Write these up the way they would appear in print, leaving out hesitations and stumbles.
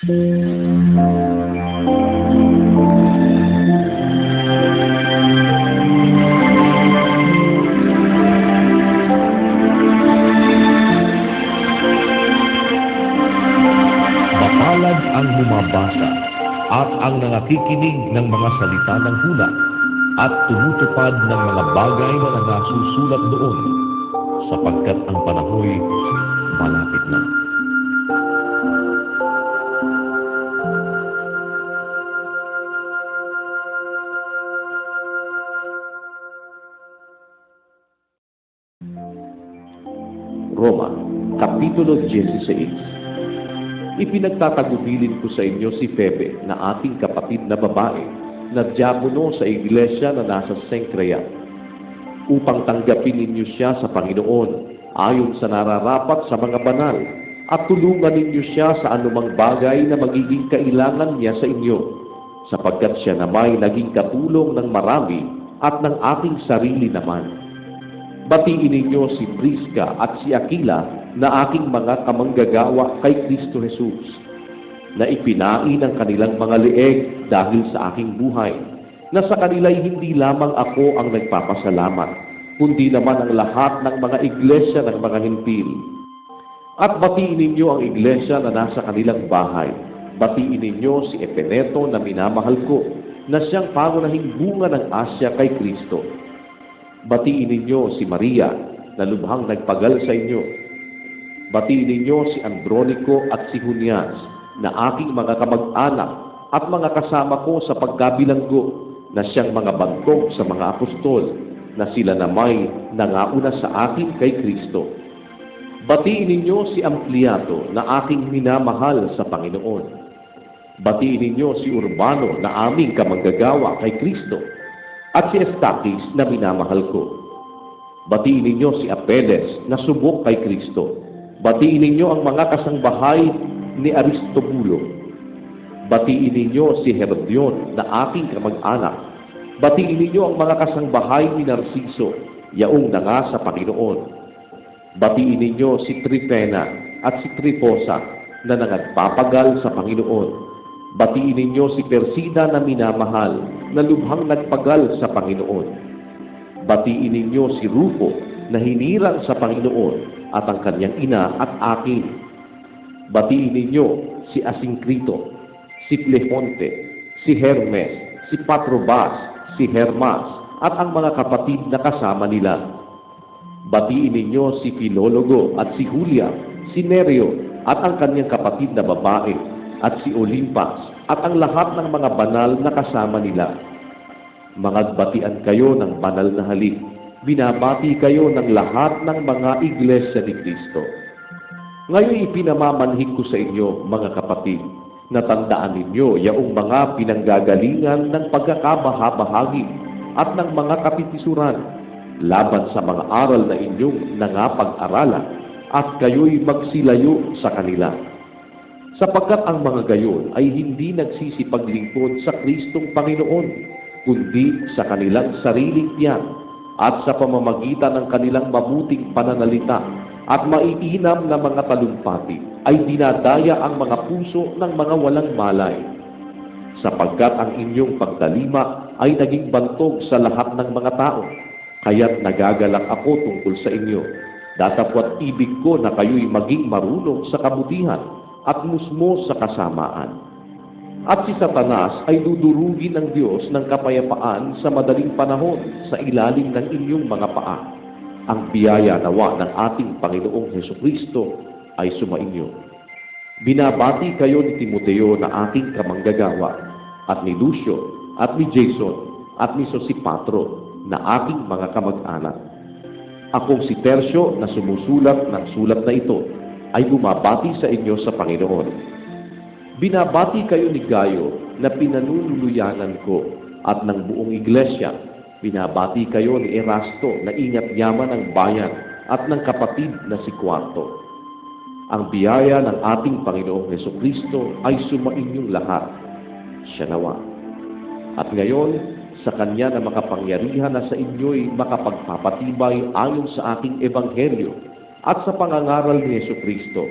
Mapalad ang bumabasa at ang nangakikinig ng mga salita ng hula at tumutupad ng mga bagay na nasusulat doon, sapagkat ang panahoy malapit na. Roma, Kapitulo 16. Ipinagtatagubilin ko sa inyo si Febe na ating kapatid na babae na diakono sa iglesia na nasa Sencrea, upang tanggapin ninyo siya sa Panginoon ayon sa nararapat sa mga banal, at tulungan ninyo siya sa anumang bagay na magiging kailangan niya sa inyo, sapagkat siya namay naging katulong ng marami at ng ating sarili naman. Batiin ninyo si Prisca at si Aquila na aking mga kamanggagawa kay Kristo Jesus, na ipinain ang kanilang mga leeg dahil sa aking buhay, na sa kanila'y hindi lamang ako ang nagpapasalamat, kundi naman ang lahat ng mga iglesia ng mga Hentil. At batiin ninyo ang iglesia na nasa kanilang bahay. Batiin ninyo si Epeneto na minamahal ko, na siyang pangunahing bunga ng Asya kay Kristo. Batiin ninyo si Maria na lubhang nagpagal sa inyo. Batiin ninyo si Andronico at si Junias na aking mga kamag-anak at mga kasama ko sa pagkabilanggo, na siyang mga bangkog sa mga apostol, na sila namay nangauna sa akin kay Kristo. Batiin ninyo si Ampliato na aking minamahal sa Panginoon. Batiin ninyo si Urbano na aming kamanggagawa kay Kristo, at si Estaquis na minamahal ko. Batiin ninyo si Apeles na subok kay Kristo. Batiin ninyo ang mga kasangbahay ni Aristobulo. Batiin ninyo si Herodion na aking kamag-anak. Batiin ninyo ang mga kasangbahay ni Narciso, yaong nanga sa Panginoon. Batiin ninyo si Trifena at si Trifosa na nagpapagal sa Panginoon. Batiin ninyo si Persida na minamahal, na lubhang nagpagal sa Panginoon. Batiin ninyo si Rufo na hinirang sa Panginoon, at ang kanyang ina at akin. Batiin ninyo si Asyncrito, si Plefonte, si Hermes, si Patrobas, si Hermas, at ang mga kapatid na kasama nila. Batiin ninyo si Filologo at si Julia, si Nereo at ang kanyang kapatid na babae, at si Olimpas at ang lahat ng mga banal na kasama nila. Mangagbatian kayo ng banal na halik. Binabati kayo ng lahat ng mga iglesia ni Kristo. Ngayon ipinamamanhig ko sa inyo, mga kapatid, na tandaan ninyo yaong mga pinanggagalingan ng pagkakabahabahagi at ng mga kapitisuran laban sa mga aral na inyong nangapag-aralan, at kayo'y magsilayo sa kanila. Sapagkat ang mga gayon ay hindi nagsisipaglingkod sa Kristong Panginoon, kundi sa kanilang sariling tiyan, at sa pamamagitan ng kanilang mabuting pananalita at maiinam na mga talumpati ay dinadaya ang mga puso ng mga walang malay. Sapagkat ang inyong pagtalima ay naging bantog sa lahat ng mga tao, kaya't nagagalak ako tungkol sa inyo. Datapwat ibig ko na kayo'y maging marunong sa kabutihan at musmo sa kasamaan. At si Satanas ay dudurugin ng Diyos ng kapayapaan sa madaling panahon sa ilalim ng inyong mga paa. Ang biyaya nawa ng ating Panginoong Hesukristo ay sumainyo. Binabati kayo ni Timoteo na aking kamanggagawa, at ni Lucio, at ni Jason, at ni Sosipatro na aking mga kamag-anak. Akong si Tercio na sumusulat ng sulat na ito ay bumabati sa inyo sa Panginoon. Binabati kayo ni Gayo na pinanunuluyanan ko, at ng buong iglesia. Binabati kayo ni Erasto na ingat yaman ng bayan, at ng kapatid na si Cuarto. Ang biyaya ng ating Panginoong Hesukristo ay sumainyong lahat. Siya nawa. At ngayon, sa Kanya na makapangyarihan na sa inyo'y makapagpapatibay ayon sa aking ebanghelyo, at sa pangangaral ni Hesukristo,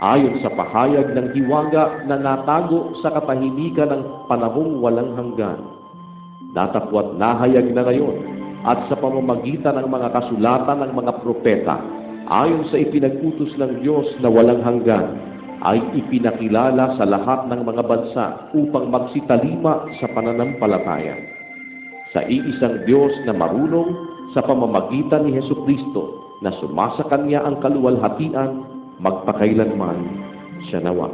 ayon sa pahayag ng hiwaga na natago sa katahimikan ng panahong walang hanggan. Datapwat nahayag na ngayon at sa pamamagitan ng mga kasulatan ng mga propeta, ayon sa ipinag-utos ng Diyos na walang hanggan, ay ipinakilala sa lahat ng mga bansa upang magsitalima sa pananampalataya. Sa iisang Diyos na marunong sa pamamagitan ni Hesukristo na sumasa Kanya ang kaluwalhatian, magpakailanman siya nawa.